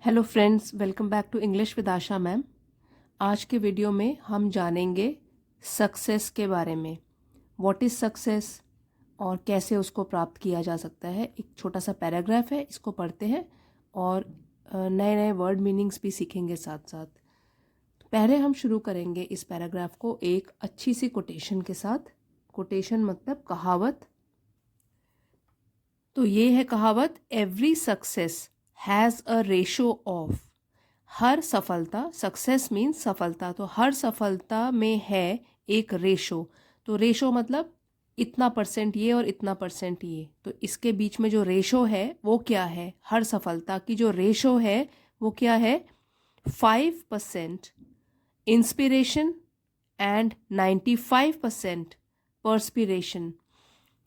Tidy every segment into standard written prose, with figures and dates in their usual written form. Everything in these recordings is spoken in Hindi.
Hello friends, welcome back to English with Asha ma'am. आज के वीडियो में हम जानेंगे सक्सेस के बारे में। व्हाट इज़ सक्सेस और कैसे उसको प्राप्त किया जा सकता है। एक छोटा सा पैराग्राफ है, इसको पढ़ते हैं और नए नए वर्ड मीनिंग्स भी सीखेंगे साथ साथ। तो पहले हम शुरू करेंगे इस पैराग्राफ को एक अच्छी सी कोटेशन के साथ। कोटेशन मतलब कहावत। तो ये है कहावत, every success has a ratio of. हर सफलता, सक्सेस मीन्स सफलता, तो हर सफलता में है एक रेशो। तो रेशो मतलब इतना परसेंट ये और इतना परसेंट ये। तो इसके बीच में जो रेशो है वो क्या है? हर सफलता की जो रेशो है वो क्या है? 5% इंस्पिरेशन एंड 95% पर्सपिरेशन।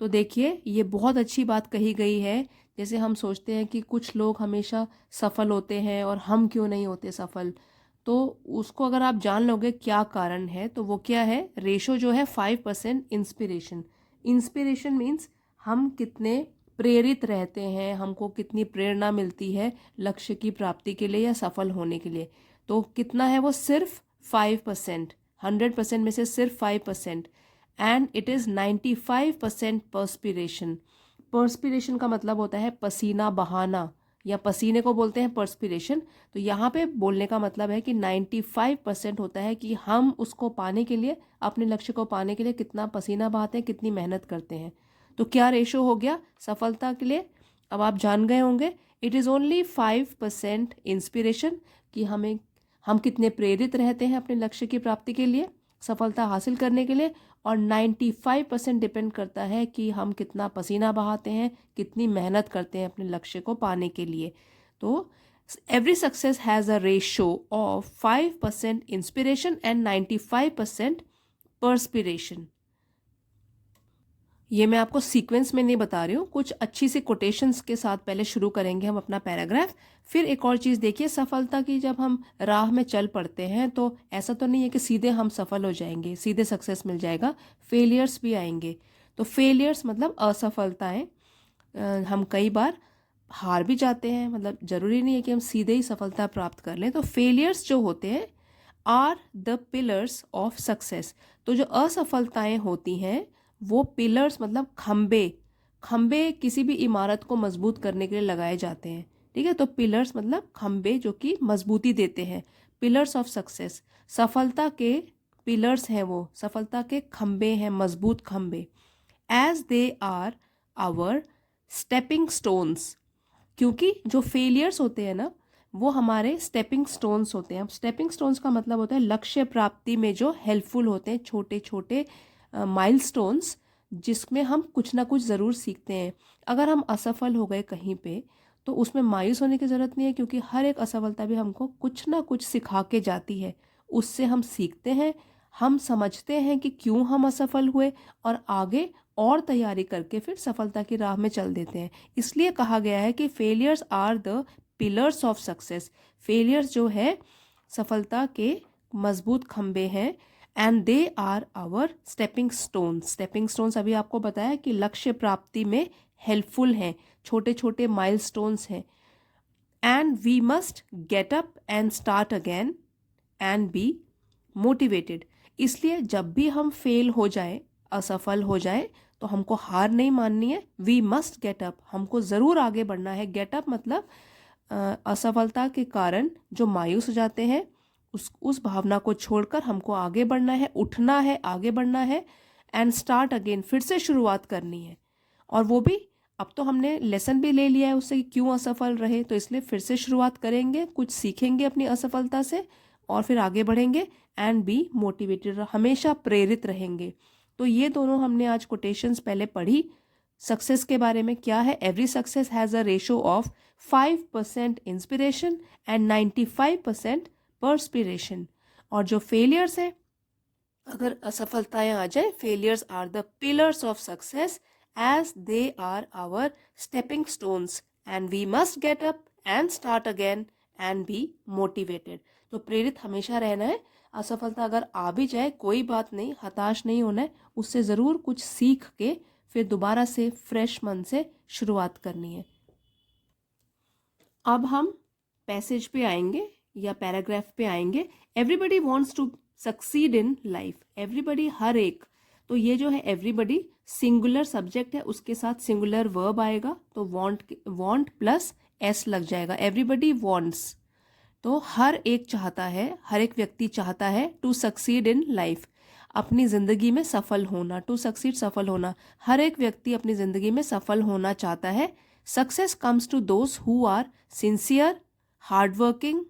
तो देखिए, ये बहुत अच्छी बात कही गई है। जैसे हम सोचते हैं कि कुछ लोग हमेशा सफल होते हैं और हम क्यों नहीं होते सफल, तो उसको अगर आप जान लोगे क्या कारण है तो वो क्या है? रेशो जो है 5% इंस्पिरेशन। इंस्पिरेशन मीन्स हम कितने प्रेरित रहते हैं, हमको कितनी प्रेरणा मिलती है लक्ष्य की प्राप्ति के लिए या सफल होने के लिए। तो कितना है वो? सिर्फ 5%। 100% में से सिर्फ 5%। And it is 95% perspiration. Perspiration का मतलब होता है पसीना बहाना, या पसीने को बोलते हैं पर्सपिरेशन। तो यहाँ पे बोलने का मतलब है कि 95% होता है कि हम उसको पाने के लिए, अपने लक्ष्य को पाने के लिए कितना पसीना बहाते हैं, कितनी मेहनत करते हैं। तो क्या रेशो हो गया सफलता के लिए? अब आप जान गए होंगे। इट इज़ ओनली 5% इंस्पिरेशन, कि हम कितने प्रेरित रहते हैं अपने लक्ष्य की प्राप्ति के लिए, सफलता हासिल करने के लिए। और 95% डिपेंड करता है कि हम कितना पसीना बहाते हैं, कितनी मेहनत करते हैं अपने लक्ष्य को पाने के लिए। तो every success has a ratio of 5% inspiration and 95% perspiration. ये मैं आपको सीक्वेंस में नहीं बता रही हूँ, कुछ अच्छी सी कोटेशंस के साथ पहले शुरू करेंगे हम अपना पैराग्राफ। फिर एक और चीज़ देखिए, सफलता की जब हम राह में चल पड़ते हैं तो ऐसा तो नहीं है कि सीधे हम सफल हो जाएंगे, सीधे सक्सेस मिल जाएगा। फेलियर्स भी आएंगे। तो फेलियर्स मतलब असफलताएं। हम कई बार हार भी जाते हैं, मतलब ज़रूरी नहीं है कि हम सीधे ही सफलता प्राप्त कर लें। तो फेलियर्स जो होते हैं are the pillars of success. तो जो असफलताएं होती हैं वो पिलर्स मतलब खंबे। खंबे किसी भी इमारत को मजबूत करने के लिए लगाए जाते हैं, ठीक है? तो पिलर्स मतलब खंबे जो कि मजबूती देते हैं। पिलर्स ऑफ सक्सेस, सफलता के पिलर्स हैं वो, सफलता के खंबे हैं, मजबूत खंबे। As they are our stepping stones. क्योंकि जो फेलियर्स होते हैं ना, वो हमारे स्टेपिंग स्टोन्स होते हैं। अब स्टेपिंग स्टोन्स का मतलब होता है लक्ष्य प्राप्ति में जो हेल्पफुल होते हैं, छोटे छोटे माइलस्टोन्स, जिसमें हम कुछ ना कुछ ज़रूर सीखते हैं। अगर हम असफल हो गए कहीं पे तो उसमें मायूस होने की ज़रूरत नहीं है, क्योंकि हर एक असफलता भी हमको कुछ ना कुछ सिखा के जाती है। उससे हम सीखते हैं, हम समझते हैं कि क्यों हम असफल हुए, और आगे और तैयारी करके फिर सफलता की राह में चल देते हैं। इसलिए कहा गया है कि failures are the pillars of success. Failures जो है सफलता के मजबूत खंबे हैं। And they are our stepping stones. Stepping stones अभी आपको बताया कि लक्ष्य प्राप्ति में हेल्पफुल हैं, छोटे छोटे माइलस्टोन्स हैं। And we must get up and start again and be motivated. इसलिए जब भी हम फेल हो जाए, असफल हो जाए, तो हमको हार नहीं माननी है। वी मस्ट गेट अप, हमको ज़रूर आगे बढ़ना है। गेट अप मतलब असफलता के कारण जो मायूस हो जाते हैं, उस भावना को छोड़कर हमको आगे बढ़ना है, उठना है, आगे बढ़ना है। एंड स्टार्ट अगेन, फिर से शुरुआत करनी है। और वो भी, अब तो हमने लेसन भी ले लिया है उससे कि क्यों असफल रहे, तो इसलिए फिर से शुरुआत करेंगे, कुछ सीखेंगे अपनी असफलता से और फिर आगे बढ़ेंगे। एंड बी मोटिवेटेड, हमेशा प्रेरित रहेंगे। तो ये दोनों हमने आज कोटेशंस पहले पढ़ी। सक्सेस के बारे में क्या है? Every success has a ratio of 5% inspiration and 95% perspiration. और जो फेलियर्स है, अगर असफलताएं आ जाए, failures are the pillars of success as they are our stepping stones and we must get up and start again and be motivated. तो प्रेरित हमेशा रहना है। असफलता अगर आ भी जाए कोई बात नहीं, हताश नहीं होना है, उससे ज़रूर कुछ सीख के फिर दोबारा से फ्रेश मन से शुरुआत करनी है। अब हम पैसेज पे आएंगे या पैराग्राफ पे आएंगे। Everybody wants to succeed in life, everybody हर एक, तो ये जो है एवरीबडी सिंगुलर सब्जेक्ट है, उसके साथ सिंगुलर वर्ब आएगा, तो वॉन्ट प्लस एस लग जाएगा, एवरीबडी वॉन्ट्स। तो हर एक चाहता है, हर एक व्यक्ति चाहता है टू सक्सीड इन लाइफ, अपनी ज़िंदगी में सफल होना, टू सक्सीड सफल होना, हर एक व्यक्ति अपनी ज़िंदगी में सफल होना चाहता है। Success comes to those who are sincere, hardworking,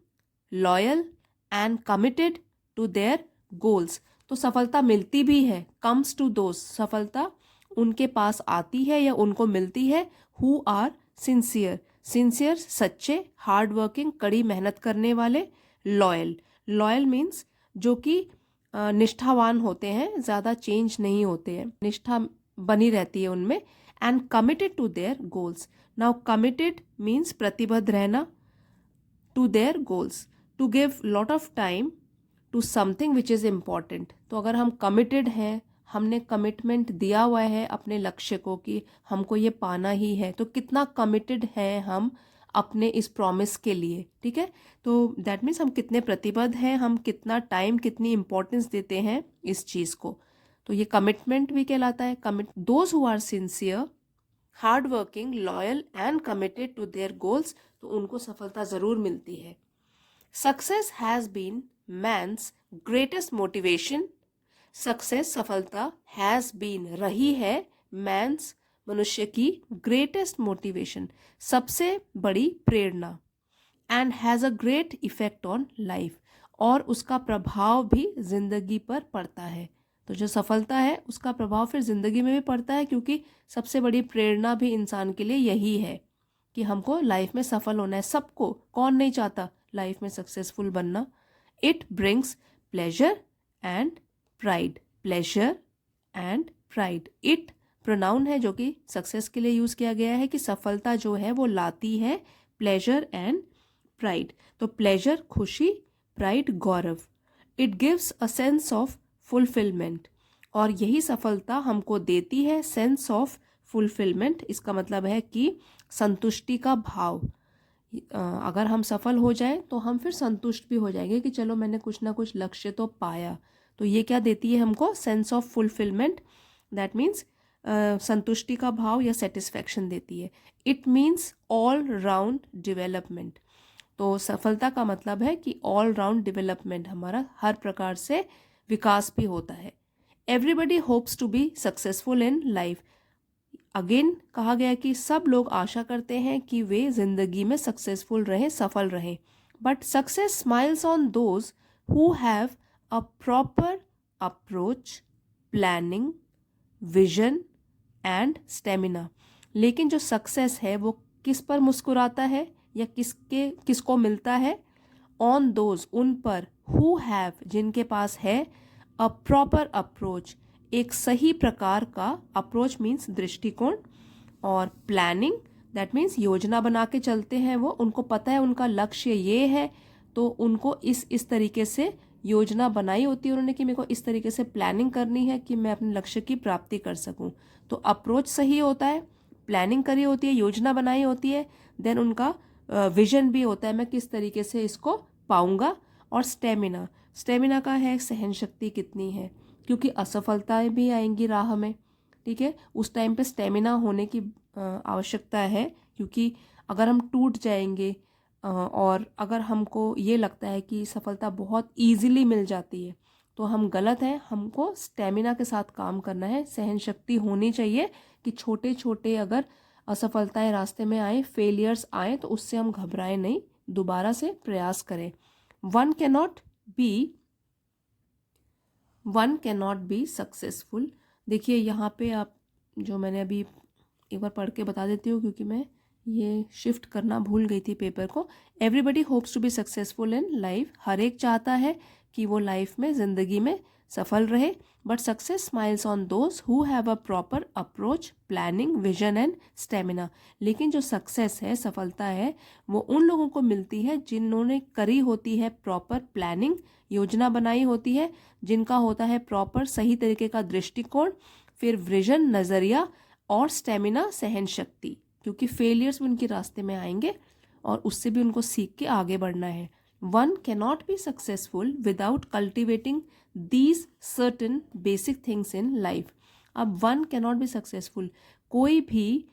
loyal and committed to their goals. तो सफलता मिलती भी है, कम्स टू दोज, सफलता उनके पास आती है या उनको मिलती है, हु आर सिंसियर, सिंसियर सच्चे, हार्ड वर्किंग कड़ी मेहनत करने वाले, लॉयल, लॉयल मीन्स जो कि निष्ठावान होते हैं, ज़्यादा चेंज नहीं होते हैं, निष्ठा बनी रहती है उनमें, and committed to their goals. Now committed means प्रतिबद्ध रहना, to their goals, to give lot of time to something which is important. तो अगर हम कमिटेड हैं, हमने कमिटमेंट दिया हुआ है अपने लक्ष्य को कि हमको ये पाना ही है, तो कितना कमिटेड है हम अपने इस प्रॉमिस के लिए, ठीक है। तो दैट मीन्स हम कितने प्रतिबद्ध हैं, हम कितना टाइम, कितनी इंपॉर्टेंस देते हैं इस चीज़ को, तो ये कमिटमेंट भी कहलाता है। Those who are sincere, hard working, loyal and committed to their goals, तो उनको सफलता ज़रूर मिलती है। Success has been man's greatest motivation, success सफलता हैज़ बीन रही है, मैन्स मनुष्य की ग्रेटेस्ट मोटिवेशन सबसे बड़ी प्रेरणा, and has a great effect on life, और उसका प्रभाव भी जिंदगी पर पड़ता है। तो जो सफलता है उसका प्रभाव फिर जिंदगी में भी पड़ता है, क्योंकि सबसे बड़ी प्रेरणा भी इंसान के लिए यही है कि हमको लाइफ में सफल होना है। सबको, कौन नहीं चाहता लाइफ में सक्सेसफुल बनना। It brings pleasure and pride, pleasure and pride, it pronoun है जो कि सक्सेस के लिए यूज़ किया गया है कि सफलता जो है वो लाती है प्लेजर एंड प्राइड। तो प्लेजर खुशी, pride Gaurav. It gives a sense of fulfilment, और यही सफलता हमको देती है सेंस ऑफ फुलफिलमेंट। इसका मतलब है कि संतुष्टि का भाव। अगर हम सफल हो जाएं तो हम फिर संतुष्ट भी हो जाएंगे कि चलो मैंने कुछ ना कुछ लक्ष्य तो पाया। तो ये क्या देती है हमको, sense of fulfilment, that means संतुष्टि का भाव या सेटिस्फैक्शन देती है। It means all round development, तो सफलता का मतलब है कि ऑल राउंड डेवलपमेंट, हमारा हर प्रकार से विकास भी होता है। Everybody hopes to be successful in life, again कहा गया कि सब लोग आशा करते हैं कि वे जिंदगी में सक्सेसफुल रहें, सफल रहें, but success smiles on those who have a proper approach, planning, vision and stamina. लेकिन जो सक्सेस है वो किस पर मुस्कुराता है या किसको मिलता है, ऑन दोज, उन पर, हु हैव, जिनके पास है, अ प्रॉपर अप्रोच, एक सही प्रकार का, अप्रोच मीन्स दृष्टिकोण, और प्लानिंग दैट मीन्स योजना बना के चलते हैं वो, उनको पता है उनका लक्ष्य ये है, तो उनको इस तरीके से योजना बनाई होती है उन्होंने कि मेरे को इस तरीके से प्लानिंग करनी है कि मैं अपने लक्ष्य की प्राप्ति कर सकूं। तो अप्रोच सही होता है, प्लानिंग करी होती है, योजना बनाई होती है, देन उनका विजन भी होता है मैं किस तरीके से इसको पाऊंगा, और स्टेमिना, स्टेमिना का है सहन शक्ति कितनी है, क्योंकि असफलताएं भी आएंगी राह में, ठीक है। उस टाइम पे स्टेमिना होने की आवश्यकता है, क्योंकि अगर हम टूट जाएंगे और अगर हमको ये लगता है कि सफलता बहुत ईजिली मिल जाती है तो हम गलत हैं। हमको स्टेमिना के साथ काम करना है, सहन शक्ति होनी चाहिए कि छोटे छोटे अगर असफलताएं रास्ते में आए, फेलियर्स आए, तो उससे हम घबराएं नहीं, दोबारा से प्रयास करें। One cannot be successful. देखिए यहाँ पे आप, जो मैंने अभी एक बार पढ़ के बता देती हूँ क्योंकि मैं ये शिफ्ट करना भूल गई थी पेपर को। Everybody hopes to be successful in life, हर एक चाहता है कि वो लाइफ में, ज़िंदगी में सफल रहे, but success smiles on those who have a proper approach, planning, vision and stamina. लेकिन जो सक्सेस है, सफलता है, वो उन लोगों को मिलती है जिन्होंने करी होती है प्रॉपर प्लानिंग, योजना बनाई होती है, जिनका होता है प्रॉपर सही तरीके का दृष्टिकोण, फिर विजन, नज़रिया, और स्टेमिना, सहन शक्ति, क्योंकि फेलियर्स भी उनके रास्ते में आएंगे, और उससे भी उनको सीख के आगे बढ़ना है। One cannot be successful without cultivating these certain basic things in life. अब वन कैनॉट बी सक्सेसफुल, कोई भी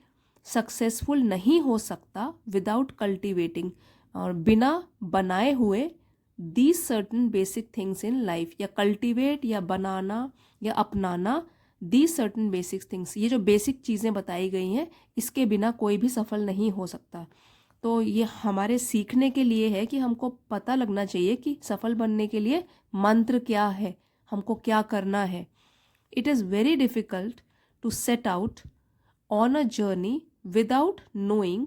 सक्सेसफुल नहीं हो सकता विदाउट कल्टिवेटिंग, और बिना बनाए हुए these certain basic things in life, या कल्टिवेट या बनाना या अपनाना दीज सर्टन बेसिक थिंग्स, ये जो बेसिक चीज़ें बताई गई हैं इसके बिना कोई भी सफल नहीं हो सकता। तो ये हमारे सीखने के लिए है कि हमको पता लगना चाहिए कि सफल बनने के लिए मंत्र क्या है, हमको क्या करना है। It is very difficult to set out on a journey without knowing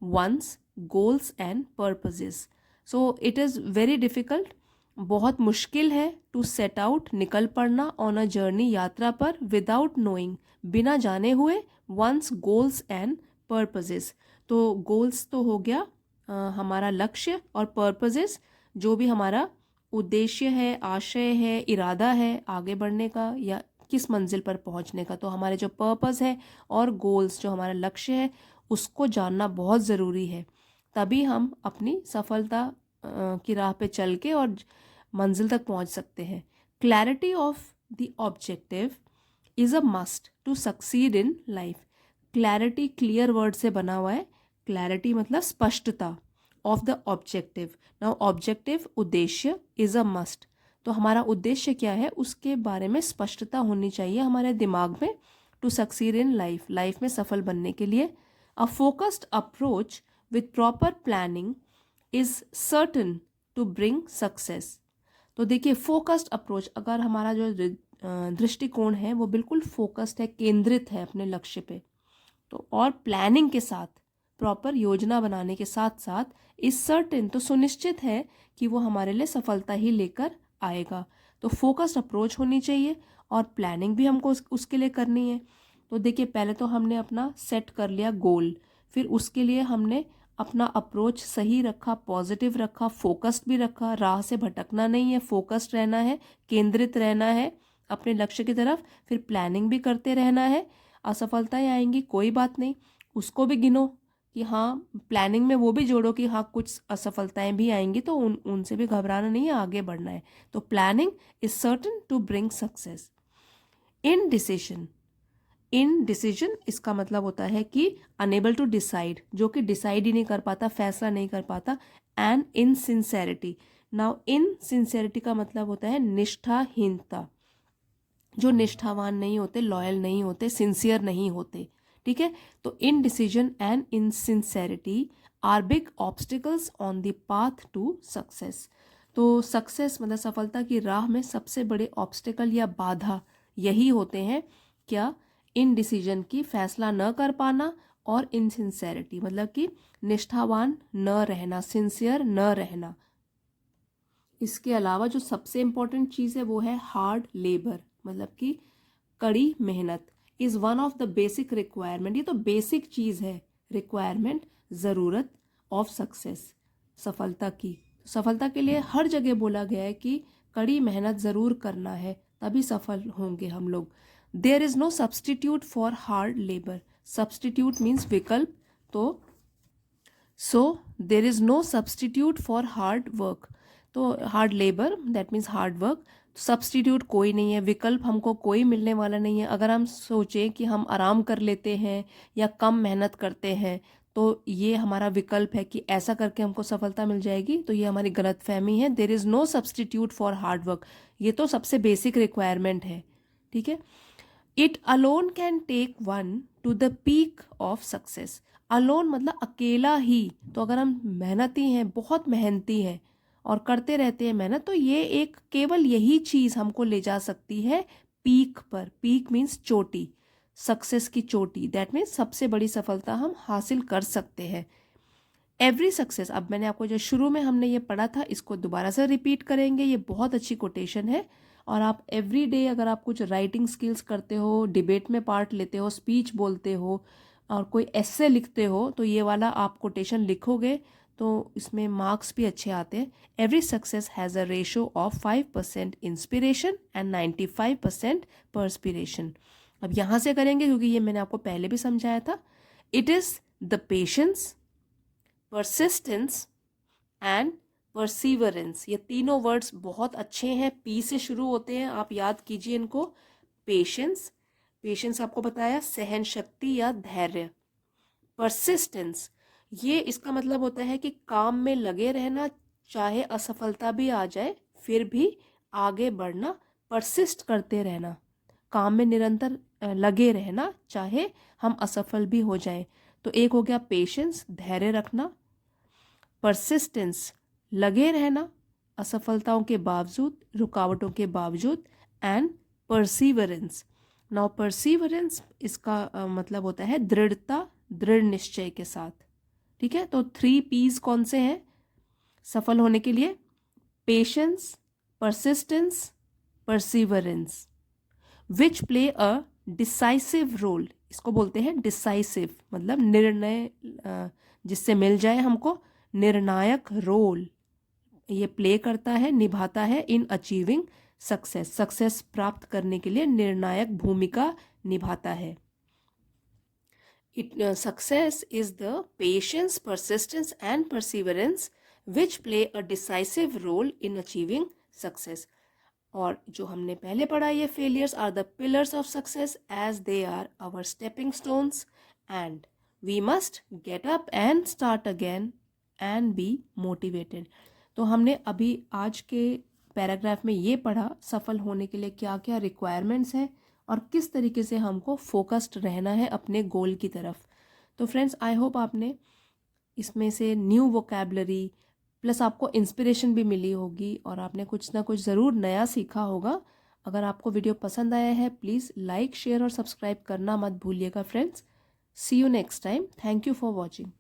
one's goals and purposes. So it is very difficult, बहुत मुश्किल है टू सेट आउट, निकल पड़ना, ऑन अ जर्नी, यात्रा पर, विदाउट नोइंग, बिना जाने हुए, वंस गोल्स एंड पर्पजेस। तो गोल्स तो हो गया हमारा लक्ष्य, और पर्पजेस जो भी हमारा उद्देश्य है, आशय है, इरादा है आगे बढ़ने का या किस मंजिल पर पहुंचने का। तो हमारे जो पर्पस है और गोल्स जो हमारा लक्ष्य है उसको जानना बहुत ज़रूरी है, तभी हम अपनी सफलता की राह पे चल के और मंजिल तक पहुंच सकते हैं। Clarity of the objective is a must to succeed in life. Clarity clear word से बना हुआ है, क्लैरिटी मतलब स्पष्टता, of the objective. Now objective उद्देश्य, इज़ अ मस्ट, तो हमारा उद्देश्य क्या है उसके बारे में स्पष्टता होनी चाहिए हमारे दिमाग में, to succeed in life, life में सफल बनने के लिए। A focused approach with proper planning is certain to bring success. तो देखिए फोकस्ड अप्रोच, अगर हमारा जो दृष्टिकोण है वो बिल्कुल फोकस्ड है, केंद्रित है अपने लक्ष्य पे, तो और प्लानिंग के साथ, प्रॉपर योजना बनाने के साथ साथ, इस सर्टेन तो सुनिश्चित है कि वो हमारे लिए सफलता ही लेकर आएगा। तो फोकस्ड अप्रोच होनी चाहिए और प्लानिंग भी हमको उसके लिए करनी है। तो देखिए पहले तो हमने अपना सेट कर लिया गोल, फिर उसके लिए हमने अपना अप्रोच सही रखा, पॉजिटिव रखा, फोकस्ड भी रखा, राह से भटकना नहीं है, फोकस्ड रहना है, केंद्रित रहना है अपने लक्ष्य की तरफ, फिर प्लानिंग भी करते रहना है। असफलताएं आएंगी कोई बात नहीं, उसको भी गिनो कि हाँ, प्लानिंग में वो भी जोड़ो कि हाँ कुछ असफलताएं भी आएंगी तो उनसे भी घबराना नहीं है, आगे बढ़ना है। तो planning is certain to bring success. Indecision इसका मतलब होता है कि अनेबल टू डिसाइड, जो कि डिसाइड ही नहीं कर पाता, फैसला नहीं कर पाता। And in sincerity, now in sincerity का मतलब होता है निष्ठाहीनता, जो निष्ठावान नहीं होते, लॉयल नहीं होते, सिंसियर नहीं होते, ठीक है। तो indecision and insincerity are big obstacles on the path to success. तो सक्सेस मतलब सफलता की राह में सबसे बड़े ऑब्स्टिकल या बाधा यही होते हैं, क्या, इन डिसीजन की फैसला न कर पाना, और इनसिंसेरिटी मतलब कि निष्ठावान न रहना, सिंसियर न रहना। इसके अलावा जो सबसे इम्पोर्टेंट चीज़ है वो है हार्ड लेबर, मतलब कि कड़ी मेहनत, is one of the basic requirement. ये तो बेसिक चीज़ है, रिक्वायरमेंट, ज़रूरत ऑफ सक्सेस, सफलता की। सफलता के लिए हर जगह बोला गया है कि कड़ी मेहनत ज़रूर करना है, तभी सफल होंगे हम लोग। There is no substitute for hard labour, substitute means विकल्प, तो so there is no substitute for hard work, तो hard labour that means hard work, substitute कोई नहीं है, विकल्प हमको कोई मिलने वाला नहीं है। अगर हम सोचें कि हम आराम कर लेते हैं या कम मेहनत करते हैं तो ये हमारा विकल्प है कि ऐसा करके हमको सफलता मिल जाएगी, तो ये हमारी गलत फहमी है। There is no substitute for hard work, ये तो सबसे बेसिक रिक्वायरमेंट है, ठीक है। It alone can take one to the peak of success, alone मतलब अकेला ही, तो अगर हम मेहनती हैं, बहुत मेहनती हैं और करते रहते हैं मेहनत, तो ये एक केवल यही चीज़ हमको ले जा सकती है पीक पर। पीक मीन्स चोटी, सक्सेस की चोटी, दैट मीन्स सबसे बड़ी सफलता हम हासिल कर सकते हैं। एवरी सक्सेस, अब मैंने आपको जो शुरू में हमने ये पढ़ा था इसको दोबारा से रिपीट करेंगे, ये बहुत अच्छी कोटेशन है। और आप एवरी डे अगर आप कुछ राइटिंग स्किल्स करते हो, डिबेट में पार्ट लेते हो, स्पीच बोलते हो और कोई एस्से लिखते हो, तो ये वाला आप कोटेशन लिखोगे तो इसमें मार्क्स भी अच्छे आते हैं। Every success has a ratio of 5% inspiration and 95% perspiration. अब यहाँ से करेंगे क्योंकि ये मैंने आपको पहले भी समझाया था। It is the patience, persistence and perseverance. ये तीनों वर्ड्स बहुत अच्छे हैं, पी से शुरू होते हैं, आप याद कीजिए इनको। पेशेंस, पेशेंस आपको बताया सहन शक्ति या धैर्य। परसिस्टेंस, ये इसका मतलब होता है कि काम में लगे रहना, चाहे असफलता भी आ जाए फिर भी आगे बढ़ना, परसिस्ट करते रहना, काम में निरंतर लगे रहना चाहे हम असफल भी हो जाएं। तो एक हो गया पेशेंस, धैर्य रखना, परसिस्टेंस, लगे रहना असफलताओं के बावजूद, रुकावटों के बावजूद, एंड परसीवरेंस। नाउ परसीवरेंस इसका मतलब होता है दृढ़ता, दृढ़ निश्चय के साथ। ठीक है, तो 3 P's कौन से हैं सफल होने के लिए? Patience, persistence, perseverance, which play a decisive role. इसको बोलते हैं डिसाइसिव, मतलब निर्णय जिससे मिल जाए हमको, निर्णायक रोल ये प्ले करता है, निभाता है इन अचीविंग सक्सेस, सक्सेस प्राप्त करने के लिए निर्णायक भूमिका निभाता है। Success is the patience, persistence and perseverance which play a decisive role in achieving success. और जो हमने पहले पढ़ा, ये failures are the pillars of success as they are our stepping stones and we must get up and start again and be motivated. तो हमने अभी आज के पैराग्राफ में ये पढ़ा सफल होने के लिए क्या क्या रिक्वायरमेंट्स हैं और किस तरीके से हमको फोकस्ड रहना है अपने गोल की तरफ। तो फ्रेंड्स, आई होप आपने इसमें से न्यू वोकैबलरी प्लस आपको इंस्पिरेशन भी मिली होगी और आपने कुछ ना कुछ ज़रूर नया सीखा होगा। अगर आपको वीडियो पसंद आया है प्लीज़ लाइक, शेयर और सब्सक्राइब करना मत भूलिएगा friends. See you next time. Thank you for watching.